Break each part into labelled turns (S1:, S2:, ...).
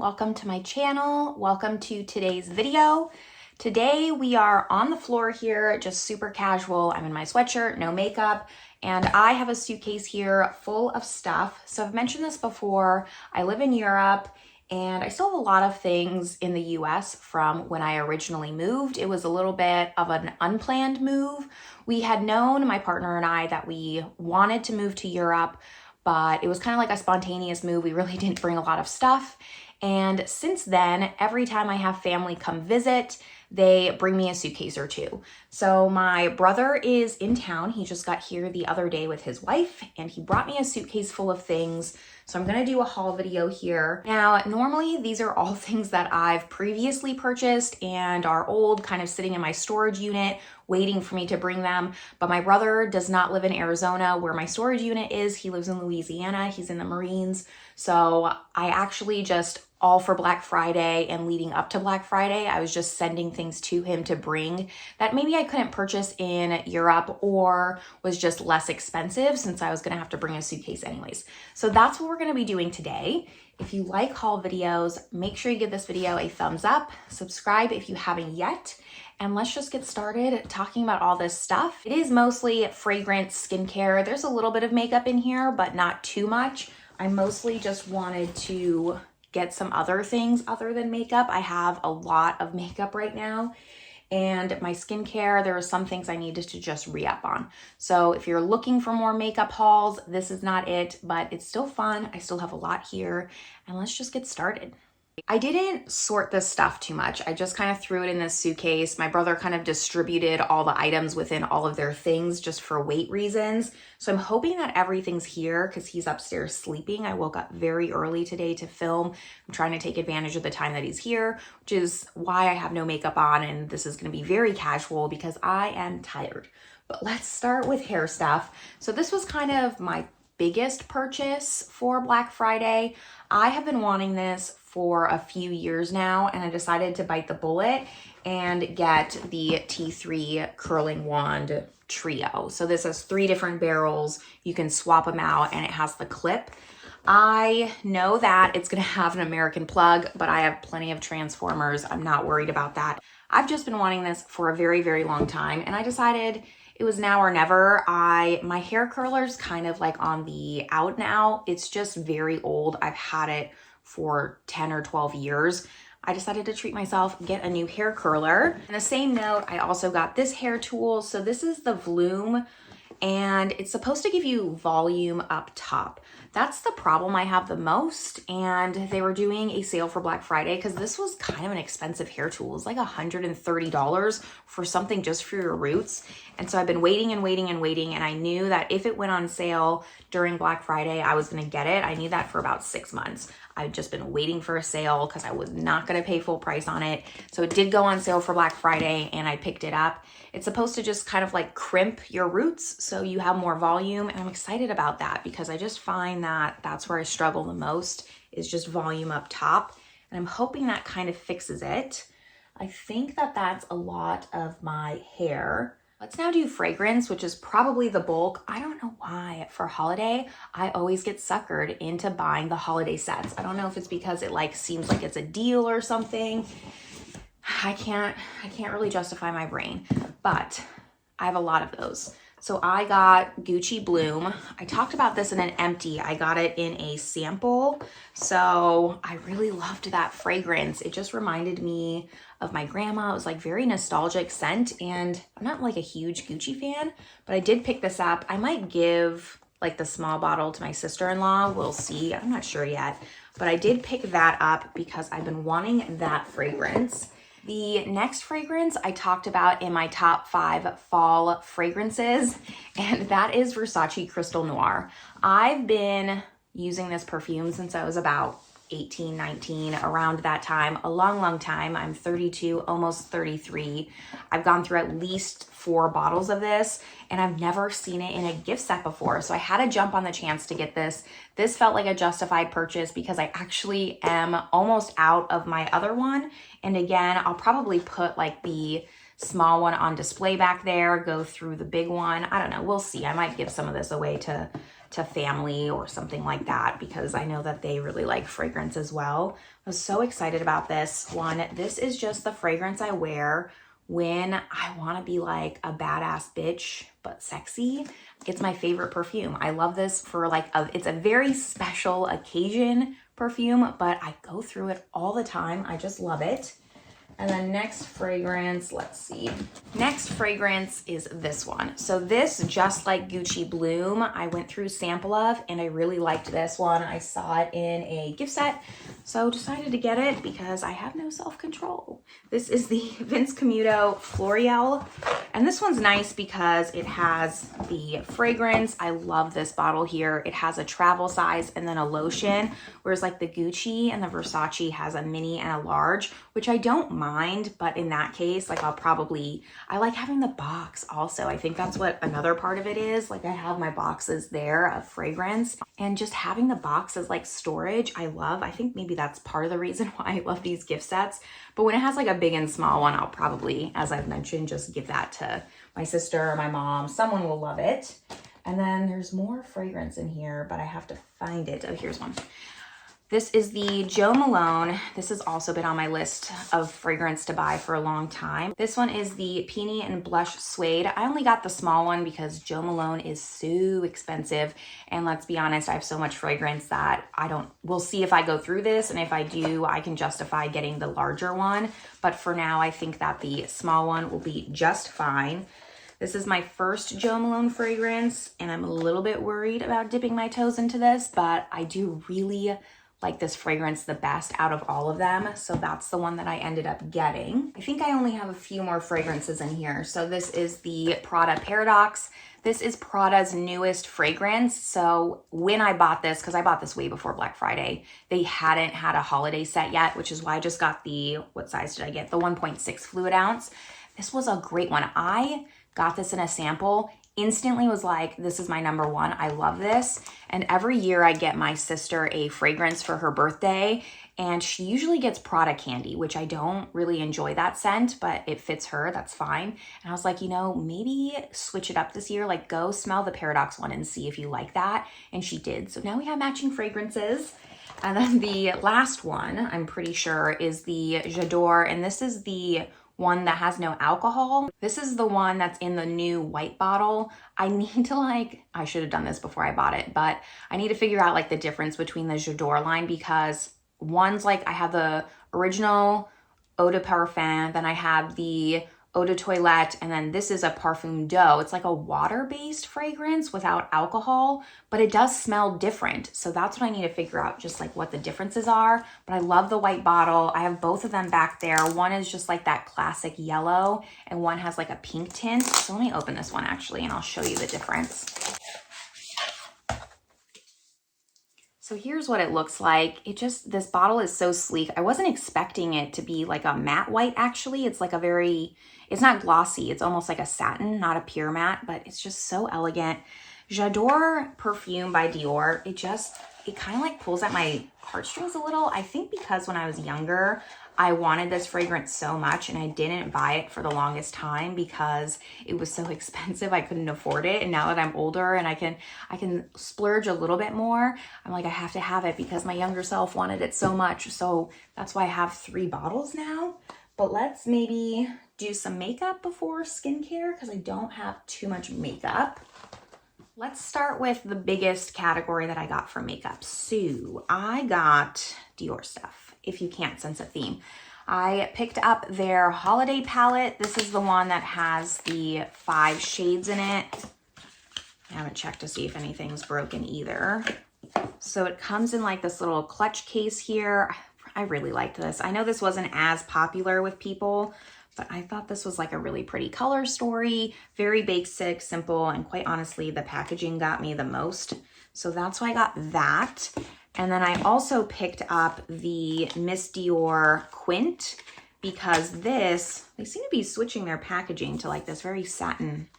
S1: welcome to my channel. Welcome to today's video. Today we are on the floor here, just super casual. I'm in my sweatshirt, no makeup, and I have a suitcase here full of stuff. So I've mentioned this before, I live in Europe and I still have a lot of things in the US from when I originally moved. It was a little bit of an unplanned move. We had known, my partner and I, that we wanted to move to Europe, but it was kind of like a spontaneous move. We really didn't bring a lot of stuff. And since then, every time I have family come visit, they bring me a suitcase or two. So my brother is in town. He just got here the other day with his wife and he brought me a suitcase full of things. So I'm gonna do a haul video here. Now, normally these are all things that I've previously purchased and are old, kind of sitting in my storage unit, waiting for me to bring them. But my brother does not live in Arizona where my storage unit is. He lives in Louisiana, he's in the Marines. So I actually just, all for Black Friday and leading up to Black Friday, I was just sending things to him to bring that maybe I couldn't purchase in Europe or was just less expensive since I was gonna have to bring a suitcase anyways. So that's what we're gonna be doing today. If you like haul videos, make sure you give this video a thumbs up, subscribe if you haven't yet, and let's just get started talking about all this stuff. It is mostly fragrance, skincare. There's a little bit of makeup in here, but not too much. I mostly just wanted to get some other things other than makeup. I have a lot of makeup right now, and my skincare, there are some things I needed to just re-up on. So if you're looking for more makeup hauls, this is not it, but it's still fun. I still have a lot here, and let's just get started. I didn't sort this stuff too much. I just kind of threw it in this suitcase. My brother kind of distributed all the items within all of their things just for weight reasons. So I'm hoping that everything's here because he's upstairs sleeping. I woke up very early today to film. I'm trying to take advantage of the time that he's here, which is why I have no makeup on, and this is going to be very casual because I am tired. But let's start with hair stuff. So this was kind of my biggest purchase for Black Friday. I have been wanting this for a few years now, and I decided to bite the bullet and get the T3 curling wand trio. So this has 3 different barrels. You can swap them out and it has the clip. I know that it's gonna have an American plug, but I have plenty of transformers. I'm not worried about that. I've just been wanting this for a very, very long time, and I decided it was now or never. My hair curler's kind of like on the out now. It's just very old. I've had it for 10 or 12 years. I decided to treat myself, get a new hair curler. On the same note, I also got this hair tool. So this is the Vloom, and it's supposed to give you volume up top. That's the problem I have the most, and they were doing a sale for Black Friday because this was kind of an expensive hair tool. It's like $130 for something just for your roots. And so I've been waiting and waiting and waiting, and I knew that if it went on sale during Black Friday, I was gonna get it. I knew that for about 6 months. I've just been waiting for a sale because I was not gonna pay full price on it. So it did go on sale for Black Friday and I picked it up. It's supposed to just kind of like crimp your roots so you have more volume, and I'm excited about that because I just find that that's where I struggle the most, is just volume up top, and I'm hoping that kind of fixes it. I think that that's a lot of my hair. Let's now do fragrance, which is probably the bulk. I don't know why for holiday, I always get suckered into buying the holiday sets. I don't know if it's because it like seems like it's a deal or something. I can't really justify my brain, but I have a lot of those. So I got Gucci Bloom. I talked about this in an empty. I got it in a sample. So I really loved that fragrance. It just reminded me of my grandma. It was like very nostalgic scent, and I'm not like a huge Gucci fan, but I did pick this up. I might give like the small bottle to my sister-in-law. We'll see. I'm not sure yet, but I did pick that up because I've been wanting that fragrance. The next fragrance I talked about in my top 5 fall fragrances, and that is Versace Crystal Noir. I've been using this perfume since I was about 18, 19, around that time, a long time. I'm 32, almost 33. I've gone through at least 4 bottles of this, and I've never seen it in a gift set before. So I had to jump on the chance to get this. This felt like a justified purchase because I actually am almost out of my other one. And again, I'll probably put like the small one on display back there, go through the big one. I don't know, we'll see. I might give some of this away to to family or something like that, because I know that they really like fragrance as well. I was so excited about this one. This is just the fragrance I wear when I want to be like a badass bitch but sexy. It's my favorite perfume. I love this for like it's a very special occasion perfume, but I go through it all the time. I just love it. And then next fragrance, let's see. Next fragrance is this one. So this, just like Gucci Bloom, I went through sample of, and I really liked this one. I saw it in a gift set, so decided to get it because I have no self-control. This is the Vince Camuto Floreal, and this one's nice because it has the fragrance. I love this bottle here. It has a travel size and then a lotion, whereas like the Gucci and the Versace has a mini and a large, which I don't mind, but in that case, like I like having the box also. I think that's what another part of it is. Like I have my boxes there of fragrance, and just having the box as like storage, I love. I think maybe that's part of the reason why I love these gift sets. But when it has like a big and small one, I'll probably, as I've mentioned, just give that to my sister or my mom. Someone will love it. And then there's more fragrance in here, but I have to find it. Oh, here's one. This is the Jo Malone. This has also been on my list of fragrance to buy for a long time. This one is the Peony and Blush Suede. I only got the small one because Jo Malone is so expensive. And let's be honest, I have so much fragrance that we'll see if I go through this. And if I do, I can justify getting the larger one. But for now, I think that the small one will be just fine. This is my first Jo Malone fragrance, and I'm a little bit worried about dipping my toes into this, but I do really like this fragrance the best out of all of them. So that's the one that I ended up getting. I think I only have a few more fragrances in here. So this is the Prada Paradox. This is Prada's newest fragrance. So when I bought this, because I bought this way before Black Friday, they hadn't had a holiday set yet, which is why I just got what size did I get? The 1.6 fluid ounce. This was a great one. I got this in a sample, instantly was like, this is my number one. I love this. And every year I get my sister a fragrance for her birthday, and she usually gets Prada candy, which I don't really enjoy that scent, but it fits her, that's fine. And I was like, maybe switch it up this year, like go smell the Paradox one and see if you like that. And she did. So now we have matching fragrances. And then the last one, I'm pretty sure, is the J'adore, and this is the one that has no alcohol. This is the one that's in the new white bottle. I need to I should have done this before I bought it, but I need to figure out the difference between the J'adore line, because one's I have the original Eau de Parfum, then I have the Eau de Toilette, and then this is a Parfum d'Eau. It's like a water-based fragrance without alcohol, but it does smell different. So that's what I need to figure out, just what the differences are. But I love the white bottle. I have both of them back there. One is just that classic yellow, and one has a pink tint. So let me open this one actually, and I'll show you the difference. So here's what it looks like. This bottle is so sleek. I wasn't expecting it to be a matte white actually. It's it's not glossy. It's almost like a satin, not a pure matte, but it's just so elegant. J'adore perfume by Dior. It kind of pulls at my heartstrings a little. I think because when I was younger, I wanted this fragrance so much and I didn't buy it for the longest time because it was so expensive. I couldn't afford it. And now that I'm older and I can splurge a little bit more, I'm I have to have it because my younger self wanted it so much. So that's why I have 3 bottles now. But let's maybe do some makeup before skincare because I don't have too much makeup. Let's start with the biggest category that I got for makeup. So I got Dior stuff, if you can't sense a theme. I picked up their holiday palette. This is the one that has the 5 shades in it. I haven't checked to see if anything's broken either. So it comes in this little clutch case here. I really liked this. I know this wasn't as popular with people, but I thought this was a really pretty color story, very basic, simple, and quite honestly, the packaging got me the most. So that's why I got that. And then I also picked up the Miss Dior Quint because they seem to be switching their packaging to this very satin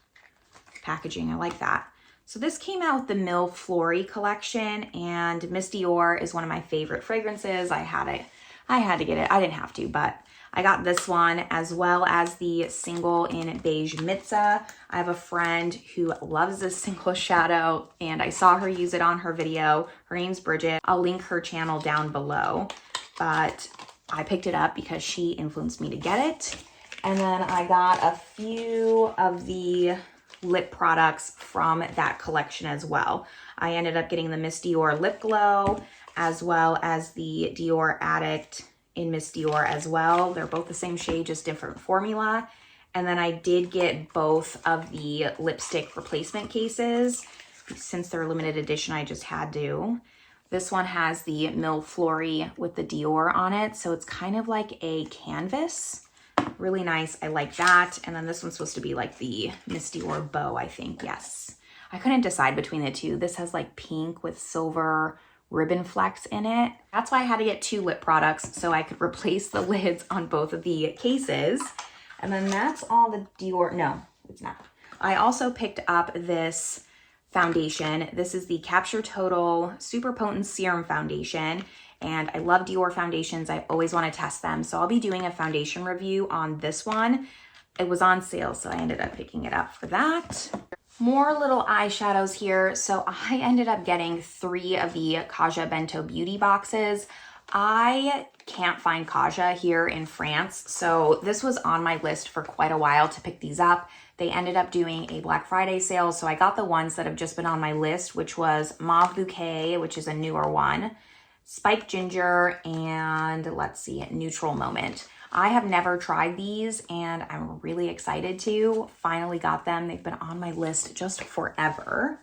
S1: packaging. I like that. So this came out with the Mille Fleury collection, and Miss Dior is one of my favorite fragrances. I had I had to get it. I didn't have to, but I got this one as well as the single in beige Mitza. I have a friend who loves this single shadow and I saw her use it on her video. Her name's Bridget. I'll link her channel down below, but I picked it up because she influenced me to get it. And then I got a few of the lip products from that collection as well. I ended up getting the Miss Dior Lip Glow as well as the Dior Addict in Miss Dior as well. They're both the same shade, just different formula. And then I did get both of the lipstick replacement cases. Since they're limited edition, I just had to. This one has the Mille Fleury with the Dior on it. So it's kind of like a canvas. Really nice. I like that. And then this one's supposed to be like the Miss Dior bow, I think. Yes. I couldn't decide between the two. This has like pink with silver ribbon flecks in it. That's why I had to get 2 lip products so I could replace the lids on both of the cases. And then that's all the Dior. No, it's not. I also picked up this foundation. This is the Capture Total Super Potent Serum Foundation. And I love Dior foundations. I always want to test them. So I'll be doing a foundation review on this one. It was on sale, so I ended up picking it up for that. More little eyeshadows here. So I ended up getting 3 of the Kaja Bento Beauty boxes. I can't find Kaja here in France, so this was on my list for quite a while to pick these up. They ended up doing a Black Friday sale, so I got the ones that have just been on my list, which was Mauve Bouquet, which is a newer one, Spiked Ginger, and let's see, Neutral Moment. I have never tried these and I'm really excited to. Finally got them. They've been on my list just forever.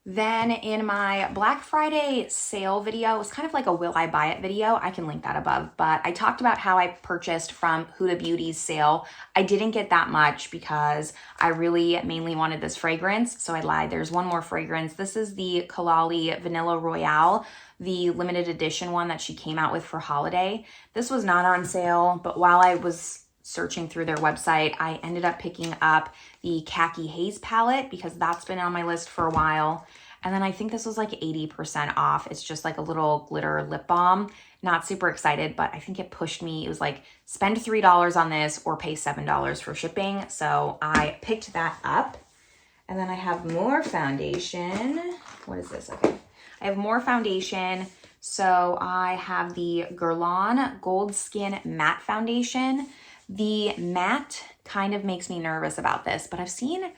S1: Then in my Black Friday sale video, it was kind of like a will I buy it video. I can link that above, but I talked about how I purchased from Huda Beauty's sale. I didn't get that much because I really mainly wanted this fragrance, so I lied. There's one more fragrance. This is the Kalali Vanilla Royale, the limited edition one that she came out with for holiday. This was not on sale, but while I was searching through their website, I ended up picking up the Khaki Haze palette because that's been on my list for a while. And then I think this was like 80% off. It's just like a little glitter lip balm. Not super excited, but I think it pushed me. It was like spend $3 on this or pay $7 for shipping. So I picked that up. And then I have more foundation. What is this? Okay. I have more foundation. So I have the Guerlain Gold Skin Matte Foundation. The matte kind of makes me nervous about this, but I've seen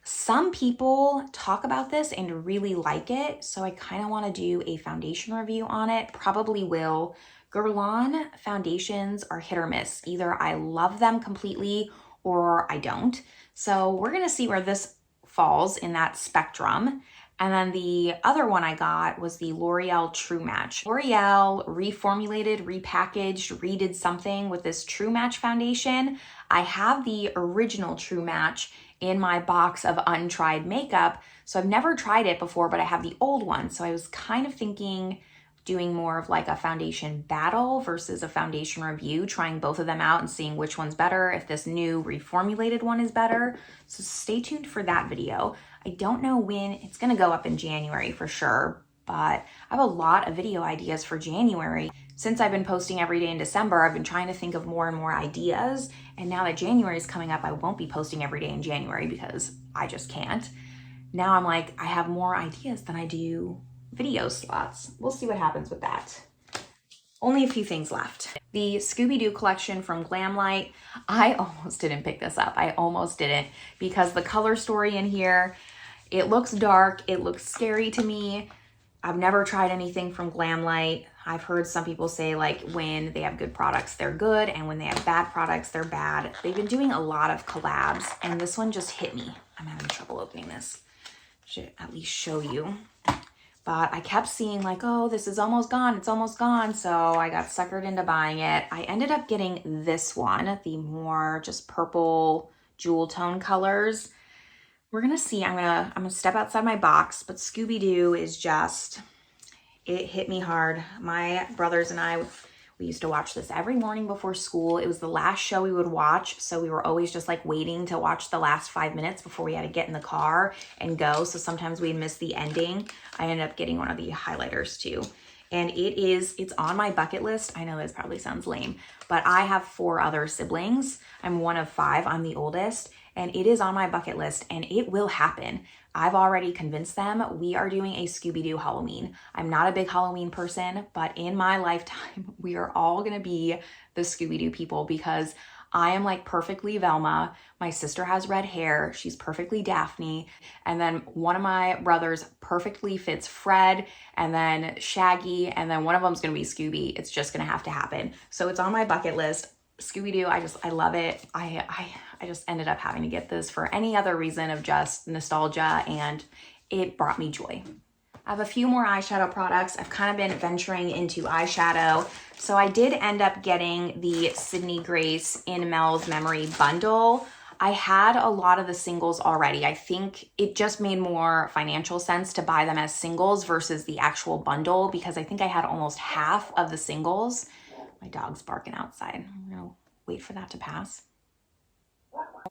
S1: some people talk about this and really like it. So I kind of want to do a foundation review on it. Probably will. Guerlain foundations are hit or miss. Either I love them completely or I don't. So we're going to see where this falls in that spectrum. And then the other one I got was the L'Oreal True Match. L'Oreal reformulated, repackaged, redid something with this True Match foundation. I have the original True Match in my box of untried makeup. So I've never tried it before, but I have the old one. So I was kind of thinking doing more of like a foundation battle versus a foundation review, trying both of them out and seeing which one's better, if this new reformulated one is better. So stay tuned for that video. I don't know when it's going to go up in January for sure, but I have a lot of video ideas for January. Since I've been posting every day in December, I've been trying to think of more and more ideas. And now that January is coming up, I won't be posting every day in January because I just can't. Now I'm like, I have more ideas than I do video slots. We'll see what happens with that. Only a few things left. The Scooby-Doo collection from Glamlight. I almost didn't pick this up. I almost didn't because the color story in here, it looks dark. It looks scary to me. I've never tried anything from Glamlight. I've heard some people say like when they have good products, they're good. And when they have bad products, they're bad. They've been doing a lot of collabs and this one just hit me. I'm having trouble opening this. Should at least show you. But I kept seeing like, oh, this is almost gone. It's almost gone. So I got suckered into buying it. I ended up getting this one, the more just purple jewel tone colors. We're going to see. I'm going to step outside my box, but Scooby-Doo is just, it hit me hard. My brothers and I, we used to watch this every morning before school. It was the last show we would watch. So we were always just like waiting to watch the last 5 minutes before we had to get in the car and go. So sometimes we'd miss the ending. I ended up getting one of the highlighters too. and it's on my bucket list. I know this probably sounds lame, but I have 4 other siblings. I'm one of 5, I'm the oldest, and it is on my bucket list and it will happen. I've already convinced them we are doing a Scooby-Doo Halloween. I'm not a big Halloween person, but in my lifetime, we are all gonna be the Scooby-Doo people because I am like perfectly Velma. My sister has red hair. She's perfectly Daphne. And then one of my brothers perfectly fits Fred, and then Shaggy, and then one of them's gonna be Scooby. It's just gonna have to happen. So it's on my bucket list. Scooby-Doo, I love it. I just ended up having to get this for any other reason of just nostalgia, and it brought me joy. I have a few more eyeshadow products. I've kind of been venturing into eyeshadow. So I did end up getting the Sydney Grace in Mel's Memory bundle. I had a lot of the singles already. I think it just made more financial sense to buy them as singles versus the actual bundle because I think I had almost half of the singles. My dog's barking outside. I'm gonna wait for that to pass.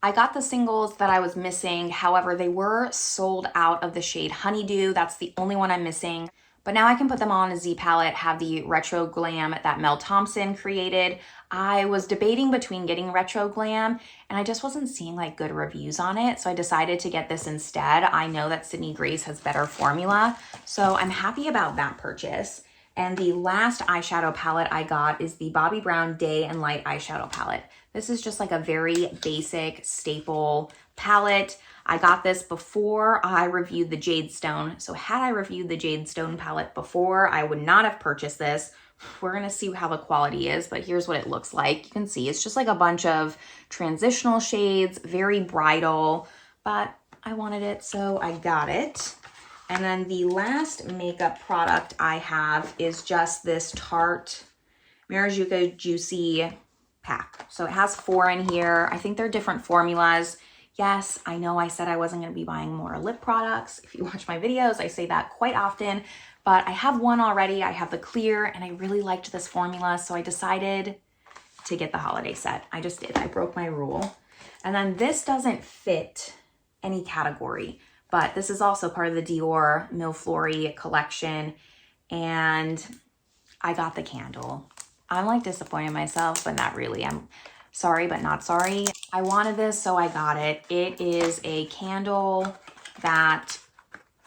S1: I got the singles that I was missing. However, they were sold out of the shade Honeydew. That's the only one I'm missing. But now I can put them on a Z palette, have the Retro Glam that Mel Thompson created. I was debating between getting Retro Glam and I just wasn't seeing like good reviews on it. So I decided to get this instead. I know that Sydney Grace has better formula. So I'm happy about that purchase. And the last eyeshadow palette I got is the Bobbi Brown Day and Light eyeshadow palette. This is just like a very basic staple palette. I got this before I reviewed the Jade Stone. So had I reviewed the Jade Stone palette before, I would not have purchased this. We're gonna see how the quality is, but here's what it looks like. You can see it's just like a bunch of transitional shades, very bridal, but I wanted it, so I got it. And then the last makeup product I have is just this Tarte Marajuku Juicy pack. So it has 4 in here. I think they're different formulas. Yes, I know I said I wasn't going to be buying more lip products. If you watch my videos, I say that quite often, but I have one already. I have the clear and I really liked this formula. So I decided to get the holiday set. I just did. I broke my rule. And then this doesn't fit any category, but this is also part of the Dior Mille Flori collection. And I got the candle. I'm like disappointed in myself, but not really. I'm sorry, but not sorry. I wanted this, so I got it. It is a candle that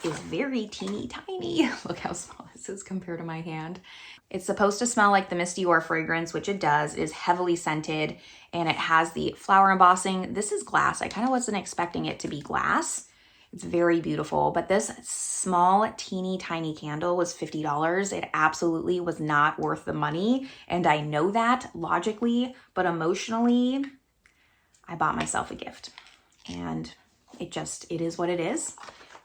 S1: is very teeny tiny. Look how small this is compared to my hand. It's supposed to smell like the Miss Dior fragrance, which it does. It is heavily scented and it has the flower embossing. This is glass. I kind of wasn't expecting it to be glass. It's very beautiful, but this small, teeny, tiny candle was $50. It absolutely was not worth the money, and I know that logically, but emotionally, I bought myself a gift, and it is what it is,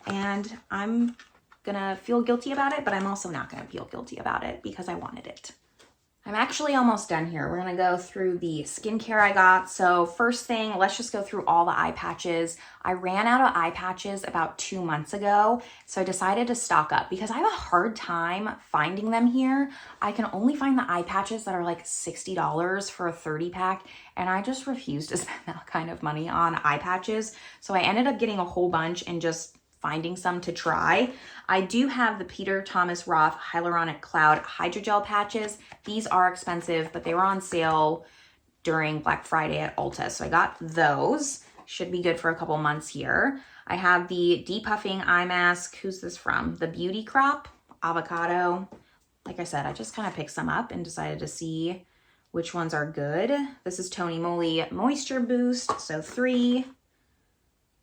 S1: and I'm gonna feel guilty about it, but I'm also not gonna feel guilty about it because I wanted it. I'm actually almost done here. We're gonna go through the skincare I got. So first thing, let's just go through all the eye patches. I ran out of eye patches about 2 months ago, so I decided to stock up because I have a hard time finding them here. I can only find the eye patches that are like $60 for a 30 pack, and I just refuse to spend that kind of money on eye patches. So I ended up getting a whole bunch and just finding some to try. I do have the Peter Thomas Roth Hyaluronic Cloud Hydrogel patches. These are expensive, but they were on sale during Black Friday at Ulta. So I got those. Should be good for a couple months here. I have the Depuffing Eye Mask. Who's this from? The Beauty Crop Avocado. Like I said, I just kind of picked some up and decided to see which ones are good. This is Tony Moly Moisture Boost. So 3.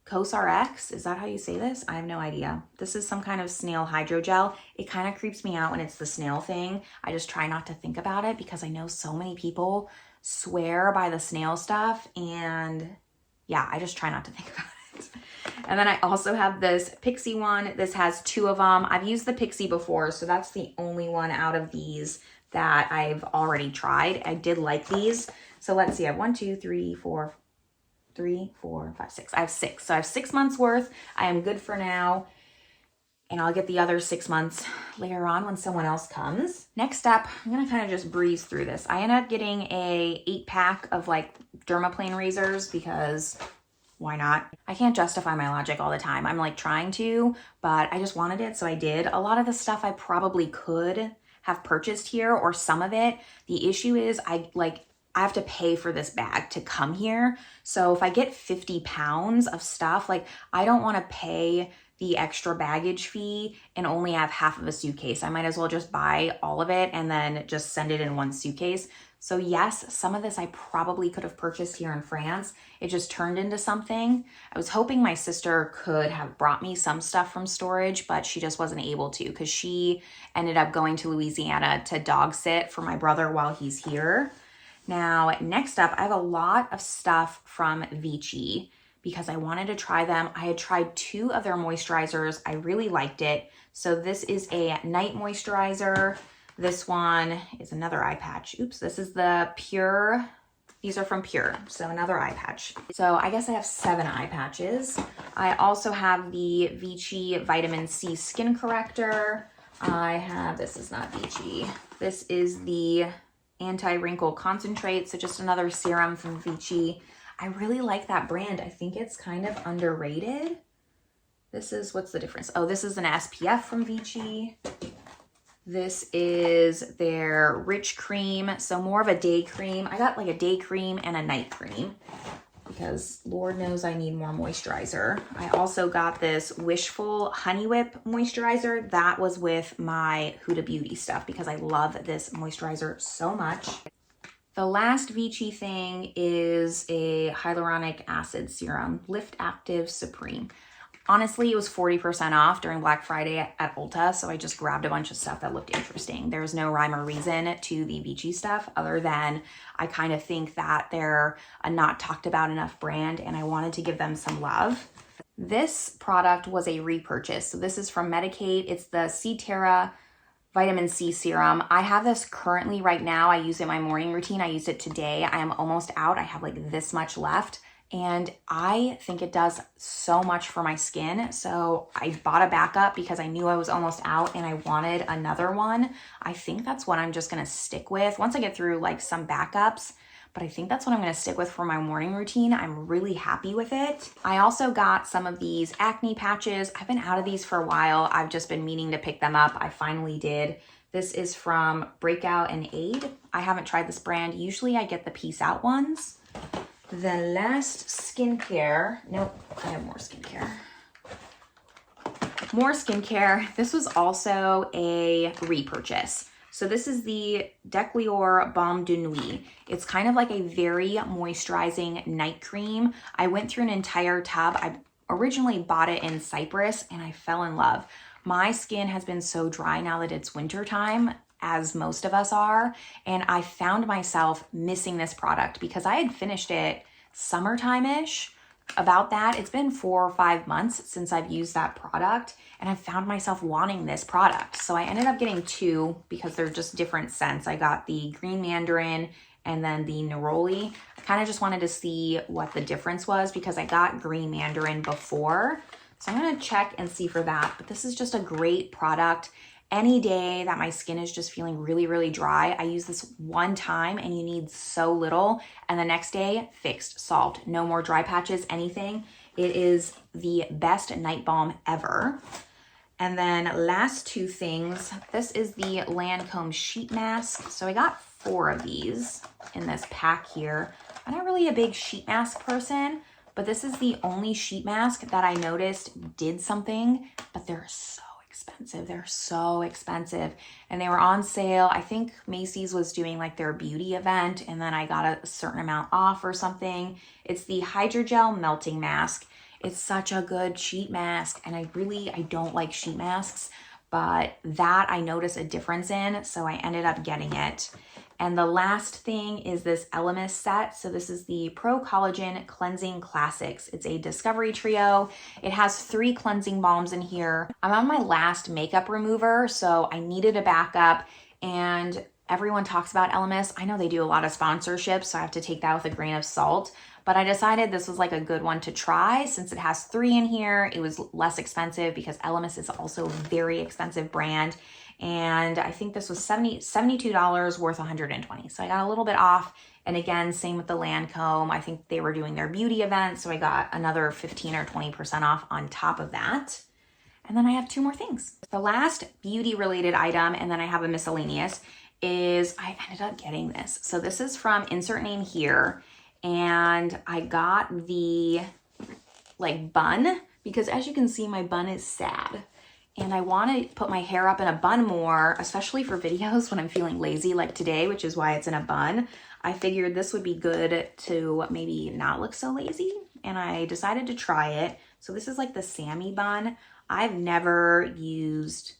S1: CosRX, is that how you say this? I have no idea. This is some kind of snail hydrogel. It kind of creeps me out when it's the snail thing. I just try not to think about it because I know so many people swear by the snail stuff, and yeah, I just try not to think about it. And then I also have this Pixie one. This has 2 of them. I've used the Pixie before, so that's the only one out of these that I've already tried. I did like these. So let's see, I have 1, 2, 3, 4, 5, 6. I have 6. So I have 6 months worth. I am good for now. And I'll get the other 6 months later on when someone else comes. Next up, I'm going to kind of just breeze through this. I ended up getting a 8-pack of like dermaplane razors because why not? I can't justify my logic all the time. I'm like trying to, but I just wanted it, so I did. A lot of the stuff I probably could have purchased here, or some of it. The issue is I have to pay for this bag to come here. So if I get 50 pounds of stuff, like I don't want to pay the extra baggage fee and only have half of a suitcase. I might as well just buy all of it and then just send it in one suitcase. So yes, some of this I probably could have purchased here in France. It just turned into something. I was hoping my sister could have brought me some stuff from storage, but she just wasn't able to because she ended up going to Louisiana to dog sit for my brother while he's here. Now, next up, I have a lot of stuff from Vichy because I wanted to try them. I had tried 2 of their moisturizers. I really liked it. So this is a night moisturizer. This one is another eye patch. Oops, this is the Pure. These are from Pure, so another eye patch. So I guess I have 7 eye patches. I also have the Vichy Vitamin C Skin Corrector. This is not Vichy. This is the Anti-Wrinkle Concentrate, so just another serum from Vichy. I really like that brand. I think it's kind of underrated. What's the difference? Oh, this is an SPF from Vichy. This is their Rich Cream, so more of a day cream. I got like a day cream and a night cream because Lord knows I need more moisturizer. I also got this Wishful Honey Whip moisturizer. That was with my Huda Beauty stuff because I love this moisturizer so much. The last Vichy thing is a hyaluronic acid serum, Lift Active Supreme. Honestly, it was 40% off during Black Friday at Ulta, so I just grabbed a bunch of stuff that looked interesting. There's no rhyme or reason to the Vichy stuff other than I kind of think that they're a not talked about enough brand and I wanted to give them some love. This product was a repurchase. So this is from Medik8. It's the C-Terra Vitamin C Serum. I have this currently right now. I use it in my morning routine. I used it today. I am almost out. I have like this much left. And I think it does so much for my skin. So I bought a backup because I knew I was almost out and I wanted another one. I think that's what I'm just gonna stick with once I get through like some backups, but I think that's what I'm gonna stick with for my morning routine. I'm really happy with it. I also got some of these acne patches. I've been out of these for a while. I've just been meaning to pick them up. I finally did. This is from Breakout and Aid. I haven't tried this brand. Usually I get the Peace Out ones. The last skincare, nope, I have more skincare. More skincare. This was also a repurchase. So this is the Declior Balm de Nuit. It's kind of like a very moisturizing night cream. I went through an entire tub. I originally bought it in Cyprus and I fell in love. My skin has been so dry now that it's winter time, as most of us are, and I found myself missing this product because I had finished it summertime-ish. About that, it's been 4 or 5 months since I've used that product, and I found myself wanting this product. So I ended up getting 2 because they're just different scents. I got the Green Mandarin and then the Neroli. I kind of just wanted to see what the difference was because I got Green Mandarin before. So I'm gonna check and see for that, but this is just a great product. Any day that my skin is just feeling really, really dry, I use this one time and you need so little, and the next day, fixed, solved. No more dry patches, anything. It is the best night balm ever. And then last 2 things, this is the Lancome sheet mask. So I got 4 of these in this pack here. I'm not really a big sheet mask person, but this is the only sheet mask that I noticed did something, but they're so expensive. They're so expensive and they were on sale. I think Macy's was doing like their beauty event and then I got a certain amount off or something. It's the Hydrogel Melting Mask. It's such a good sheet mask and I don't like sheet masks, but that I noticed a difference in, so I ended up getting it. And the last thing is this Elemis set. So this is the Pro Collagen Cleansing Classics. It's a Discovery Trio. It has 3 cleansing balms in here. I'm on my last makeup remover, so I needed a backup, and everyone talks about Elemis. I know they do a lot of sponsorships, so I have to take that with a grain of salt, but I decided this was like a good one to try since it has 3 in here. It was less expensive because Elemis is also a very expensive brand. And I think this was $72 worth $120. So I got a little bit off. And again, same with the Lancome. I think they were doing their beauty event, so I got another 15 or 20% off on top of that. And then I have 2 more things. The last beauty related item, and then I have a miscellaneous, is I ended up getting this. So this is from insert name here. And I got the like bun because as you can see, my bun is sad. And I want to put my hair up in a bun more, especially for videos when I'm feeling lazy like today, which is why it's in a bun. I figured this would be good to maybe not look so lazy, and I decided to try it. So this is like the Sammy bun. I've never used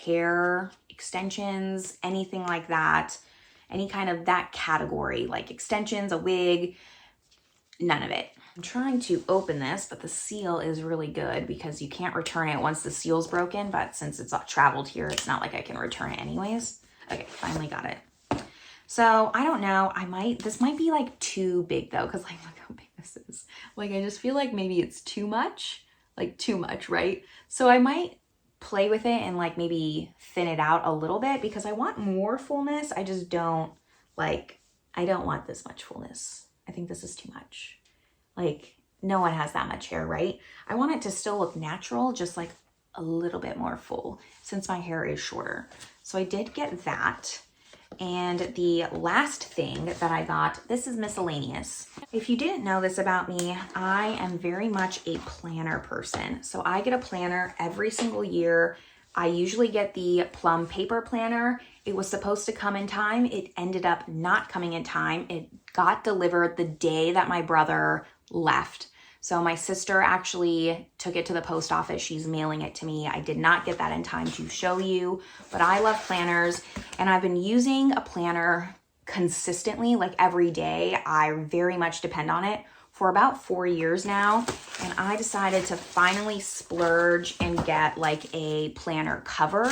S1: hair extensions, anything like that, any kind of that category, like extensions, a wig, none of it. I'm trying to open this, but the seal is really good because you can't return it once the seal's broken, but since it's traveled here, it's not like I can return it anyways. Okay, finally got it. So I don't know, this might be like too big though, because like look how big this is. Like I just feel like maybe it's too much, right? So I might play with it and like maybe thin it out a little bit because I want more fullness. I just don't I don't want this much fullness. I think this is too much. Like no one has that much hair, right? I want it to still look natural, just like a little bit more full since my hair is shorter. So I did get that. And the last thing that I got, this is miscellaneous. If you didn't know this about me, I am very much a planner person. So I get a planner every single year. I usually get the plum paper planner. It was supposed to come in time. It ended up not coming in time. It got delivered the day that my brother left. So my sister actually took it to the post office. She's mailing it to me. I did not get that in time to show you, but I love planners and I've been using a planner consistently, like every day. I very much depend on it for about 4 years now. And I decided to finally splurge and get like a planner cover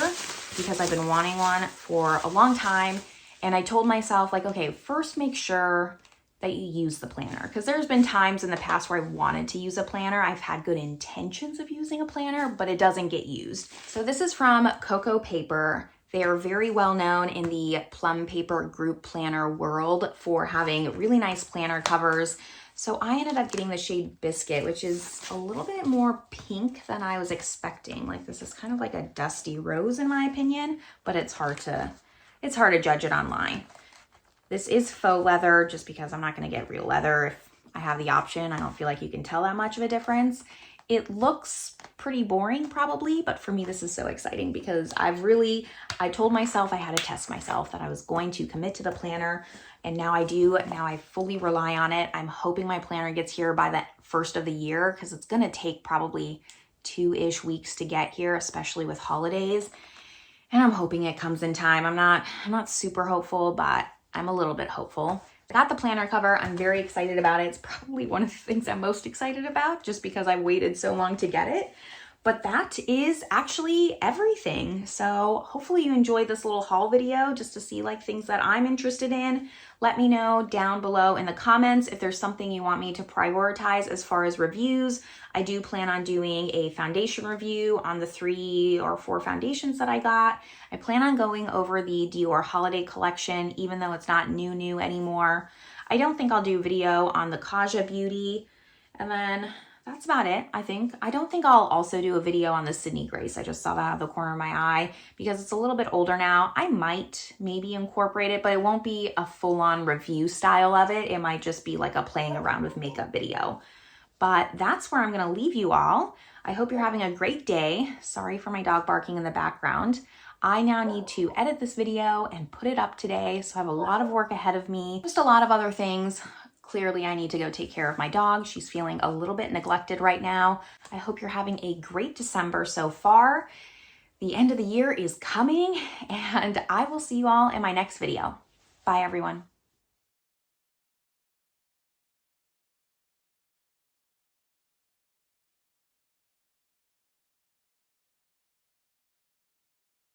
S1: because I've been wanting one for a long time. And I told myself like, okay, first make sure that you use the planner, because there's been times in the past where I've wanted to use a planner. I've had good intentions of using a planner, but it doesn't get used. So this is from Cocoa Paper. They are very well known in the plum paper group planner world for having really nice planner covers. So I ended up getting the shade Biscuit, which is a little bit more pink than I was expecting. Like this is kind of like a dusty rose in my opinion, but it's hard to judge it online. This is faux leather just because I'm not going to get real leather if I have the option. I don't feel like you can tell that much of a difference. It looks pretty boring probably, but for me this is so exciting because I told myself I had to test myself that I was going to commit to the planner, and now I do. Now I fully rely on it. I'm hoping my planner gets here by the first of the year because it's going to take probably 2-ish weeks to get here, especially with holidays. And I'm hoping it comes in time. I'm not super hopeful, but I'm a little bit hopeful. I got the planner cover. I'm very excited about it. It's probably one of the things I'm most excited about just because I waited so long to get it. But that is actually everything. So hopefully you enjoyed this little haul video just to see like things that I'm interested in. Let me know down below in the comments if there's something you want me to prioritize as far as reviews. I do plan on doing a foundation review on the 3 or 4 foundations that I got. I plan on going over the Dior holiday collection, even though it's not new anymore. I don't think I'll do a video on the Kaja Beauty. And then that's about it, I think. I don't think I'll also do a video on the Sydney Grace. I just saw that out of the corner of my eye because it's a little bit older now. I might maybe incorporate it, but it won't be a full-on review style of it. It might just be like a playing around with makeup video. But that's where I'm gonna leave you all. I hope you're having a great day. Sorry for my dog barking in the background. I now need to edit this video and put it up today, so I have a lot of work ahead of me. Just a lot of other things. Clearly, I need to go take care of my dog. She's feeling a little bit neglected right now. I hope you're having a great December so far. The end of the year is coming, and I will see you all in my next video. Bye, everyone.